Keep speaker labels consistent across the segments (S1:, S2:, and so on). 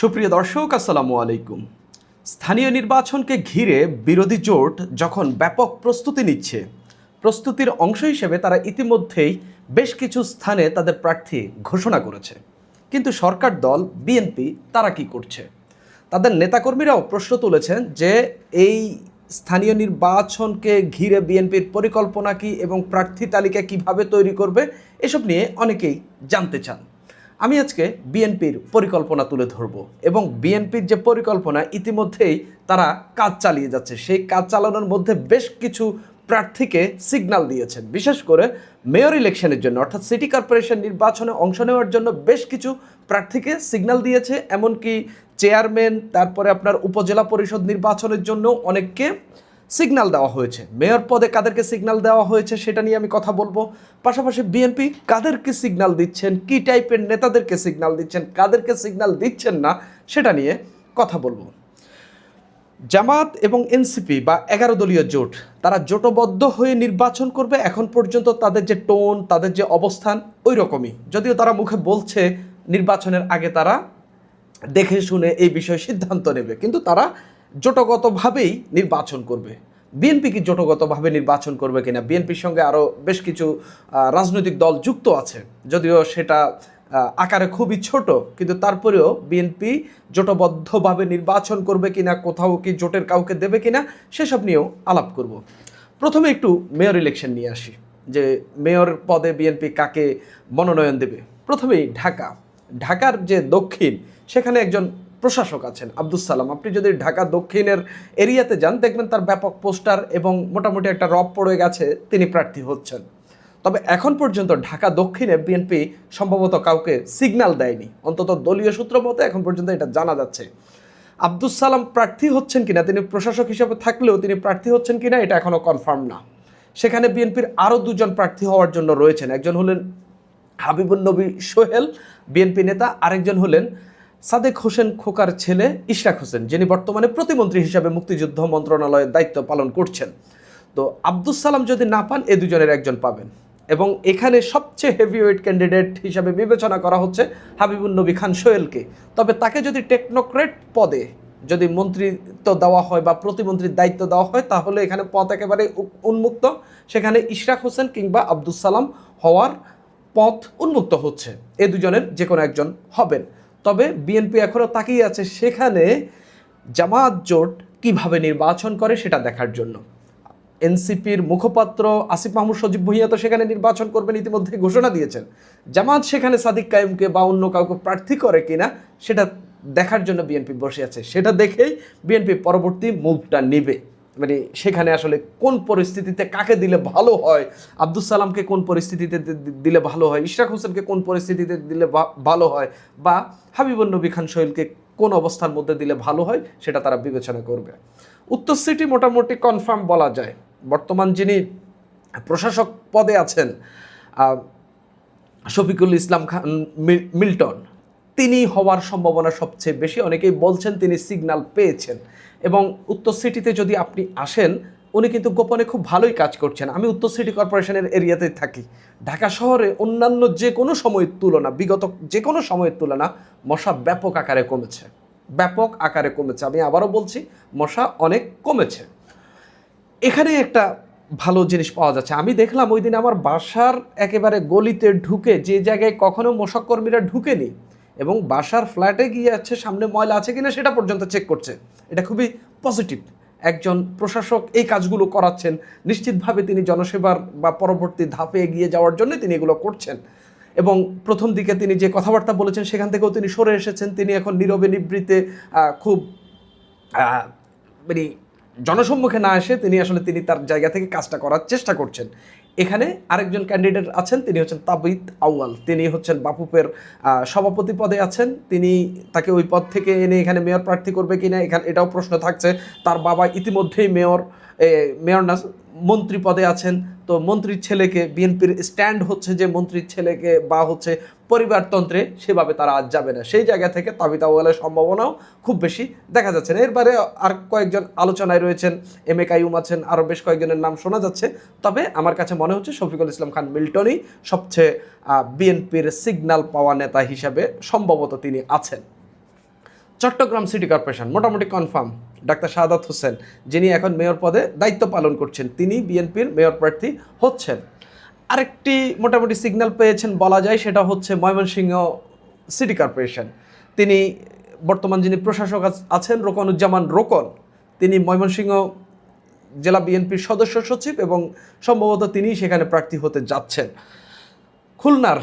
S1: সুপ্রিয় দর্শক, আসসালামু আলাইকুম। স্থানীয় নির্বাচনকে ঘিরে বিরোধী জোট যখন ব্যাপক প্রস্তুতি নিচ্ছে, প্রস্তুতির অংশ হিসেবে তারা ইতিমধ্যেই বেশ কিছু স্থানে তাদের প্রার্থী ঘোষণা করেছে। কিন্তু সরকার দল বিএনপি তারা কি করছে? তাদের নেতাকর্মীরাও প্রশ্ন তুলেছেন যে এই স্থানীয় নির্বাচনকে ঘিরে বিএনপির পরিকল্পনা কী এবং প্রার্থী তালিকা কিভাবে তৈরি করবে, এসব নিয়ে অনেকেই জানতে চান। আমি আজকে বিএনপির পরিকল্পনা তুলে ধরব এবং বিএনপির যে পরিকল্পনা ইতিমধ্যেই তারা কাজ চালিয়ে যাচ্ছে, সেই কাজ চালানোর মধ্যে বেশ কিছু প্রার্থীকে সিগন্যাল দিয়েছেন। বিশেষ করে মেয়র ইলেকশনের জন্য, অর্থাৎ সিটি কর্পোরেশন নির্বাচনে অংশ নেওয়ার জন্য বেশ কিছু প্রার্থীকে সিগন্যাল দিয়েছে। এমনকি চেয়ারম্যান, তারপরে আপনার উপজেলা পরিষদ নির্বাচনের জন্য অনেককে সিগন্যাল দেওয়া হয়েছে। মেয়র পদে কাদেরকে সিগন্যাল দেওয়া হয়েছে সেটা নিয়ে আমি কথা বলবো। পাশাপাশি বিএনপি কাদেরকে সিগন্যাল দিচ্ছেন, কী টাইপের নেতাদেরকে সিগন্যাল দিচ্ছেন, কাদেরকে সিগন্যাল দিচ্ছেন না সেটা নিয়ে কথা বলবো। জামাত এবং এনসিপি বা 11 দলীয় জোট, তারা জোটবদ্ধ হয়ে নির্বাচন করবে। এখন পর্যন্ত তাদের যে টোন, তাদের যে অবস্থান ওই রকমই, যদিও তারা মুখে বলছে নির্বাচনের আগে তারা দেখে শুনে এই বিষয়ে সিদ্ধান্ত নেবে, কিন্তু তারা জোটগতভাবেই নির্বাচন করবে। বিএনপি কি জোটগতভাবে নির্বাচন করবে কিনা? বিএনপির সঙ্গে আরও বেশ কিছু রাজনৈতিক দল যুক্ত আছে, যদিও সেটা আকারে খুবই ছোট, কিন্তু তারপরেও বিএনপি জোটবদ্ধভাবে নির্বাচন করবে কিনা, কোথাও কি জোটের কাউকে দেবে কিনা, সেসব নিয়েও আলাপ করব। প্রথমে একটু মেয়র ইলেকশন নিয়ে আসি, যে মেয়র পদে বিএনপি কাকে মনোনয়ন দেবে। প্রথমেই ঢাকার যে দক্ষিণ, সেখানে একজন প্রশাসক আছেন আব্দুস সালাম। আপনি যদি ঢাকা দক্ষিণের এরিয়াতে যান, দেখবেন তার ব্যাপক পোস্টার এবং মোটামুটি একটা রব পড়ে গেছে, তিনি প্রার্থী হচ্ছেন। তবে এখন পর্যন্ত ঢাকা দক্ষিণে বিএনপি সম্ভবত কাউকে সিগন্যাল দেয়নি, অন্তত দলীয় সূত্র মতে এখন পর্যন্ত এটা জানা যাচ্ছে। আব্দুস সালাম প্রার্থী হচ্ছেন কিনা, তিনি প্রশাসক হিসেবে থাকলেও তিনি প্রার্থী হচ্ছেন কিনা এটা এখনও কনফার্ম না। সেখানে বিএনপির আরও দুজন প্রার্থী হওয়ার জন্য রয়েছেন। একজন হলেন হাবিবুন নবী সোহেল, বিএনপি নেতা। আরেকজন হলেন সাদেক হোসেন খোকার ছেলে ইশরাক হোসেন, যিনি বর্তমানে প্রতিমন্ত্রী হিসাবে মুক্তিযুদ্ধ মন্ত্রণালয়ের দায়িত্ব পালন করছেন। তো আব্দুস সালাম যদি না পান, এ দুজনের একজন পাবেন। এবং এখানে সবচেয়ে হেভিওয়েট ক্যান্ডিডেট হিসাবে বিবেচনা করা হচ্ছে হাবিবুন নবী খান সোহেলকে। তবে তাকে যদি টেকনোক্রেট পদে যদি মন্ত্রিত্ব দেওয়া হয় বা প্রতিমন্ত্রীর দায়িত্ব দেওয়া হয়, তাহলে এখানে পদ একেবারে উন্মুক্ত। সেখানে ইশরাক হোসেন কিংবা আব্দুস সালাম হওয়ার পথ উন্মুক্ত হচ্ছে, এ দুজনের যে কোনো একজন হবেন। তবে বিএনপি এখনও তাকিয়ে আছে সেখানে জামাত জোট কিভাবে নির্বাচন করে সেটা দেখার জন্য। এনসিপির মুখপাত্র আসিফ মাহমুদ সজীব ভুঁইয়া তো সেখানে নির্বাচন করবেন, ইতিমধ্যে ঘোষণা দিয়েছেন। জামাত সেখানে সাদিক কায়েমকে বা অন্য কাউকে প্রার্থী করে কিনা সেটা দেখার জন্য বিএনপি বসে আছে। সেটা দেখেই বিএনপি পরবর্তী মুভটা নেবে, মানে সেখানে আসলে কোন পরিস্থিতিতে কাকে দিলে ভালো হয়, আব্দুস সালামকে কোন পরিস্থিতিতে দিলে ভালো হয়, ইশরাক হোসেনকে কোন পরিস্থিতিতে দিলে ভালো হয়, বা হাবিবুন নবী খান সোহেলকে কোন অবস্থার মধ্যে দিলে ভালো হয়, সেটা তারা বিবেচনা করবে। উত্তর সিটি মোটামুটি কনফার্ম বলা যায়। বর্তমান যিনি প্রশাসক পদে আছেন শফিকুল ইসলাম খান মিল্টন, তিনি হওয়ার সম্ভাবনা সবচেয়ে বেশি। অনেকেই বলছেন তিনি সিগন্যাল পেয়েছেন। এবং উত্তর সিটিতে যদি আপনি আসেন, উনি কিন্তু গোপনে খুব ভালোই কাজ করছেন। আমি উত্তর সিটি কর্পোরেশনের এরিয়াতে থাকি। ঢাকা শহরে অন্যান্য যে কোনো সময়ের তুলনা, বিগত যে কোনো সময়ের তুলনা মশা ব্যাপক আকারে কমেছে, ব্যাপক আকারে কমেছে। আমি আবারও বলছি, মশা অনেক কমেছে। এখানে একটা ভালো জিনিস পাওয়া যাচ্ছে। আমি দেখলাম ওই দিন আমার বাসার একেবারে গলিতে ঢুকে, যে জায়গায় কখনো মশাকর্মীরা ঢুকেনি, এবং বাসার ফ্ল্যাটে গিয়ে আছে সামনে ময়লা আছে কিনা সেটা পর্যন্ত চেক করছে। এটা খুবই পজিটিভ। একজন প্রশাসক এই কাজগুলো করাচ্ছেন, নিশ্চিতভাবে তিনি জনসেবার বা পরবর্তী ধাপে এগিয়ে যাওয়ার জন্য তিনি এগুলো করছেন। এবং প্রথম দিকে তিনি যে কথাবার্তা বলেছেন সেখান থেকেও তিনি সরে এসেছেন। তিনি এখন নীরবে নিবৃত্তে খুব মানে জনসম্মুখে না এসে তিনি তার জায়গা থেকে কাজটা করার চেষ্টা করছেন। এখানে আরেকজন ক্যান্ডিডেট আছেন, তিনি হচ্ছেন তাবিত আউয়াল। তিনি হচ্ছেন বাপুপের সভাপতি পদে আছেন। তাকে ওই পদ থেকে এনে এখানে মেয়র প্রার্থী করবে কিনা এটাও প্রশ্ন থাকছে। তার বাবা ইতিমধ্যেই মেয়র না, মন্ত্রী পদে আছেন। তো মন্ত্রীর ছেলেকে, বিএনপির স্ট্যান্ড হচ্ছে যে মন্ত্রীর ছেলেকে বা হচ্ছে পরিবারতন্ত্রে সেভাবে তারা আজ যাবে না। সেই জায়গা থেকে তাবিত আউয়ালের সম্ভাবনাও খুব বেশি দেখা যাচ্ছে না। এরপরে আর কয়েকজন আলোচনায় রয়েছেন, এম এ কাইয়ুম আছেন, আরও বেশ কয়েকজনের নাম শোনা যাচ্ছে। তবে আমার কাছে মনে হচ্ছে শফিকুল ইসলাম খান মিল্টনই সবচেয়ে বিএনপির সিগন্যাল পাওয়া নেতা হিসাবে সম্ভবত তিনি আছেন। চট্টগ্রাম সিটি কর্পোরেশন মোটামুটি কনফার্ম ডাক্তার শাহাদাত হোসেন, যিনি এখন মেয়র পদে দায়িত্ব পালন করছেন, তিনি বিএনপির মেয়র প্রার্থী হচ্ছেন। আরেকটি মোটামুটি সিগন্যাল পেয়েছেন বলা যায়, সেটা হচ্ছে ময়মনসিংহ সিটি কর্পোরেশন। তিনি বর্তমান যিনি প্রশাসক আছেন রোকনুজ্জামান রোকন, তিনি ময়মনসিংহ জেলা বিএনপির সদস্য সচিব এবং সম্ভবত তিনি সেখানে প্রার্থী হতে যাচ্ছেন। খুলনার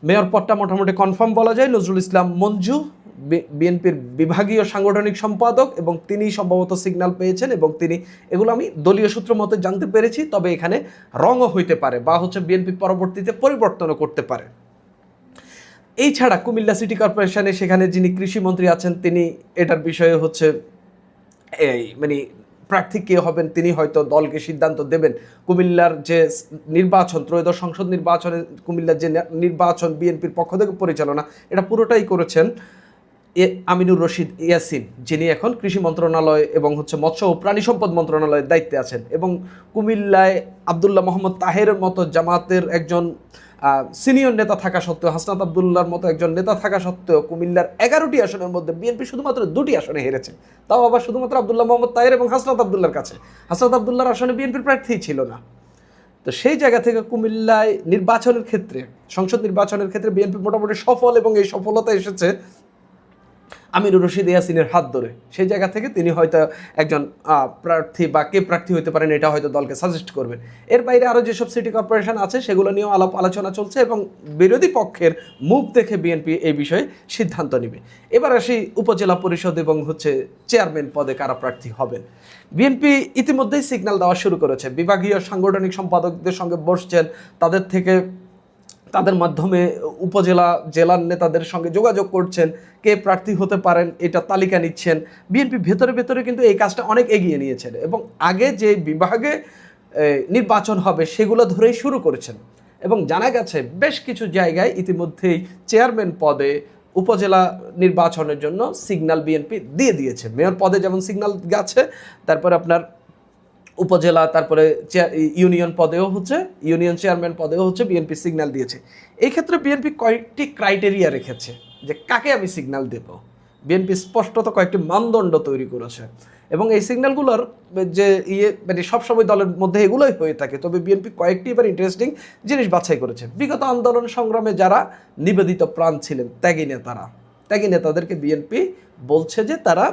S1: মেয়র পদটা মোটামুটি কনফার্ম বলা যায়, নজরুল ইসলাম মঞ্জু বিএনপির বিভাগীয় সাংগঠনিক সম্পাদক, এবং তিনি সম্ভবত সিগন্যাল পেয়েছেন এবং তিনি, এগুলো আমি দলীয় সূত্র মতে জানতে পেরেছি, তবে এখানে রঙও হইতে পারে বা হচ্ছে বিএনপি পরবর্তীতে পরিবর্তনও করতে পারে। এই ছাড়া কুমিল্লা সিটি কর্পোরেশনে সেখানে যিনি কৃষিমন্ত্রী আছেন, তিনি এটার বিষয়ে হচ্ছে মানে প্রার্থী কে হবেন তিনি হয়তো দলকে সিদ্ধান্ত দেবেন। কুমিল্লার যে নির্বাচন, ত্রয়োদশ সংসদ নির্বাচনে কুমিল্লার যে নির্বাচন বিএনপির পক্ষ থেকে পরিচালনা, এটা পুরোটাই করেছেন আমিনুর রশিদ ইয়াসিন, যিনি এখন কৃষি মন্ত্রণালয় এবং হচ্ছে মৎস্য ও প্রাণী সম্পদ মন্ত্রণালয়ের দায়িত্বে আছেন। এবং কুমিল্লায় আবদুল্লাহ মোহাম্মদ তাহেরের মতো জামাতের একজন সিনিয়র নেতা থাকা সত্ত্বেও, হাসনাত আবদুল্লাহর মতো একজন নেতা থাকা সত্ত্বেও কুমিল্লার 11টি আসনের মধ্যে বিএনপি শুধুমাত্র 2টি আসনে হেরেছে, তাও আবার শুধুমাত্র আবদুল্লাহ মোহাম্মদ তাহের এবং হাসনাত আবদুল্লাহর কাছে। হাসনাত আবদুল্লাহর আসনে বিএনপির প্রার্থীই ছিল না। তো সেই জায়গা থেকে কুমিল্লায় নির্বাচনের ক্ষেত্রে, সংসদ নির্বাচনের ক্ষেত্রে বিএনপি মোটামুটি সফল, এবং এই সফলতা এসেছে আমিনুর রশিদ ইয়াসিনের হাত ধরে। সেই জায়গা থেকে তিনি হয়তো একজন প্রার্থী বা কে প্রার্থী হতে পারেন এটা হয়তো দলকে সাজেস্ট করবেন। এর বাইরে আরও যেসব সিটি কর্পোরেশন আছে সেগুলো নিয়েও আলাপ আলোচনা চলছে, এবং বিরোধী পক্ষের মুখ দেখে বিএনপি এই বিষয়ে সিদ্ধান্ত নেবে। এবার আসি উপজেলা পরিষদ এবং হচ্ছে চেয়ারম্যান পদে কারা প্রার্থী হবেন। বিএনপি ইতিমধ্যেই সিগন্যাল দেওয়া শুরু করেছে, বিভাগীয় সাংগঠনিক সম্পাদকদের সঙ্গে বসছেন, তাদের মাধ্যমে উপজেলা জেলার নেতাদের সঙ্গে যোগাযোগ করছেন, কে প্রার্থী হতে পারেন এটা তালিকা নিচ্ছেন। বিএনপি ভেতরে ভেতরে কিন্তু এই কাজটা অনেক এগিয়ে নিয়েছেন, এবং আগে যে বিভাগে নির্বাচন হবে সেগুলো ধরেই শুরু করেছেন। এবং জানা গেছে বেশ কিছু জায়গায় ইতিমধ্যেই চেয়ারম্যান পদে উপজেলা নির্বাচনের জন্য সিগন্যাল বিএনপি দিয়ে দিয়েছে। মেয়র পদে যেমন সিগন্যাল গেছে, তারপরে আপনার উপজেলা, তারপরে ইউনিয়ন পদেও হচ্ছে, ইউনিয়ন চেয়ারম্যান পদেও হচ্ছে বিএনপি সিগন্যাল দিয়েছে। এই ক্ষেত্রে বিএনপি কয়েকটি ক্রাইটেরিয়া রেখেছে যে কাকে আমি সিগন্যাল দেব। বিএনপি স্পষ্টত কয়েকটি মানদণ্ড তৈরি করেছে, এবং এই সিগন্যালগুলোর যে মানে সবসময় দলের মধ্যে এগুলোই হয়ে থাকে, তবে বিএনপি কয়েকটি এবার ইন্টারেস্টিং জিনিস বাছাই করেছে। বিগত আন্দোলন সংগ্রামে যারা নিবেদিত প্রাণ ছিলেন, ত্যাগী নেতাদেরকে বিএনপি বলছে যে তারা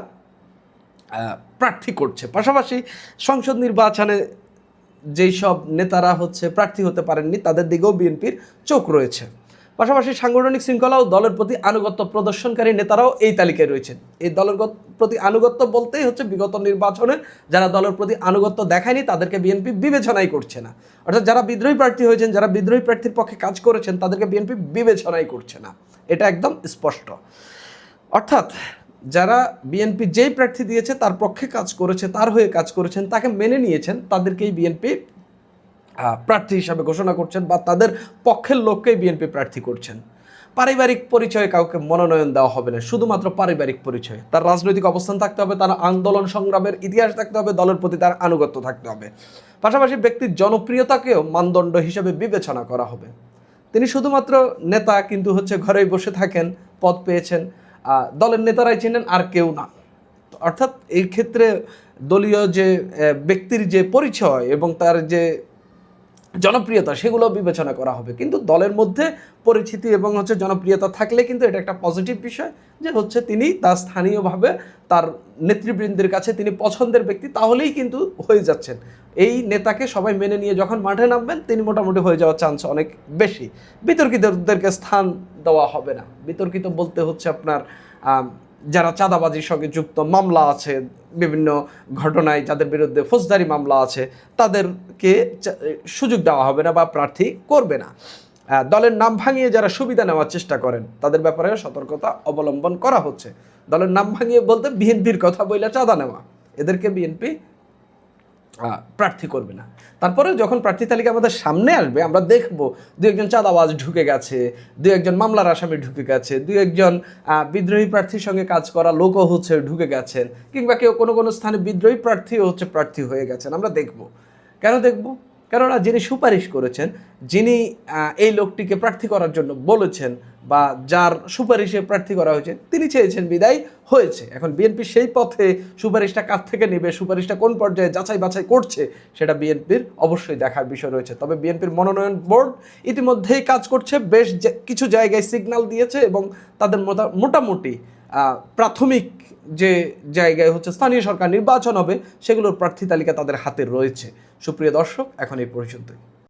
S1: প্রার্থী করছে। পাশাপাশি সংসদ নির্বাচনে যেই সব নেতারা হচ্ছে প্রার্থী হতে পারেননি তাদের দিকেও বিএনপির চোখ রয়েছে। পাশাপাশি সাংগঠনিক শৃঙ্খলা ও দলের প্রতি আনুগত্য প্রদর্শনকারী নেতারাও এই তালিকায় রয়েছেন। এই দলের প্রতি আনুগত্য বলতেই হচ্ছে বিগত নির্বাচনে যারা দলের প্রতি আনুগত্য দেখায়নি তাদেরকে বিএনপি বিবেচনাই করছে না, অর্থাৎ যারা বিদ্রোহী প্রার্থী হয়েছেন, যারা বিদ্রোহী প্রার্থীর পক্ষে কাজ করেছেন তাদেরকে বিএনপি বিবেচনাই করছে না, এটা একদম স্পষ্ট। অর্থাৎ যারা বিএনপি যেই প্রার্থী দিয়েছে তার পক্ষে কাজ করেছে, তার হয়ে কাজ করেছেন, তাকে মেনে নিয়েছেন, তাদেরকেই বিএনপি প্রার্থী হিসাবে ঘোষণা করছেন, বা তাদের পক্ষের লোককেই বিএনপি প্রার্থী করছেন। পারিবারিক পরিচয়ে কাউকে মনোনয়ন দেওয়া হবে না, শুধুমাত্র পারিবারিক পরিচয়। তার রাজনৈতিক অবস্থান থাকতে হবে, তার আন্দোলন সংগ্রামের ইতিহাস থাকতে হবে, দলের প্রতি তার আনুগত্য থাকতে হবে। পাশাপাশি ব্যক্তির জনপ্রিয়তাকেও মানদণ্ড হিসেবে বিবেচনা করা হবে। তিনি শুধুমাত্র নেতা, কিন্তু হচ্ছে ঘরেই বসে থাকেন, পদ পেয়েছেন, দলের নেতারাই চেনেন, আর কেউ না। অর্থাৎ এই ক্ষেত্রে দলীয় যে ব্যক্তির যে পরিচয় এবং তার যে জনপ্রিয়তা সেগুলো বিবেচনা করা হবে, কিন্তু দলের মধ্যে পরিচিতি এবং হচ্ছে জনপ্রিয়তা থাকলে কিন্তু এটা একটা পজিটিভ বিষয় যে হচ্ছে তিনি তার স্থানীয়ভাবে তার নেতৃবৃন্দের কাছে তিনি পছন্দের ব্যক্তি, তাহলেই কিন্তু হয়ে যাচ্ছেন। এই নেতাকে সবাই মেনে নিয়ে যখন মাঠে নামবেন তিনি মোটামুটি হয়ে যাওয়ার চান্স অনেক বেশি। বিতর্কিতদেরকে স্থান দেওয়া হবে না। বিতর্কিত বলতে হচ্ছে আপনার যারা চাঁদাবাজির সঙ্গে যুক্ত, মামলা আছে বিভিন্ন ঘটনায়, যাদের বিরুদ্ধে ফৌজদারি মামলা আছে, তাদেরকে সুযোগ দেওয়া হবে না বা প্রার্থী করবে না। দলের নাম ভাঙিয়ে যারা সুবিধা নেওয়ার চেষ্টা করেন তাদের ব্যাপারে সতর্কতা অবলম্বন করা হচ্ছে। দলের নাম ভাঙিয়ে বলতে বিএনপির কথা বইলা চাঁদা নেওয়া, এদেরকে বিএনপি প্রার্থী করবে না। তারপরে যখন প্রার্থী তালিকা আমাদের সামনে আসবে আমরা দেখব দু একজন চাঁদাবাজ ঢুকে গেছে, দু একজন মামলার আসামি ঢুকে গেছে, দু একজন বিদ্রোহী প্রার্থীর সঙ্গে কাজ করা লোকও হচ্ছে ঢুকে গেছেন, কিংবা কেউ কোনো কোনো স্থানে বিদ্রোহী প্রার্থীও হচ্ছে প্রার্থী হয়ে গেছেন। আমরা দেখব। কেন দেখব? কেননা যিনি সুপারিশ করেছেন, যিনি এই লোকটিকে প্রার্থী করার জন্য বলেছেন বা যার সুপারিশে প্রার্থী করা হয়েছে, তিনি চেয়েছেন বিদায় হয়েছে। এখন বিএনপি সেই পথে সুপারিশটা কাছ থেকে নেবে, সুপারিশটা কোন পর্যায়ে যাচাই বাছাই করছে, সেটা বিএনপির অবশ্যই দেখার বিষয় রয়েছে। তবে বিএনপির মনোনয়ন বোর্ড ইতিমধ্যেই কাজ করছে, বেশ কিছু জায়গায় সিগন্যাল দিয়েছে এবং তাদের মোটামুটি প্রাথমিক যে জায়গায় হচ্ছে স্থানীয় সরকার নির্বাচন হবে, সেগুলোর প্রার্থী তালিকা তাদের হাতে রয়েছে। সুপ্রিয় দর্শক, এখন এই পর্যন্তই।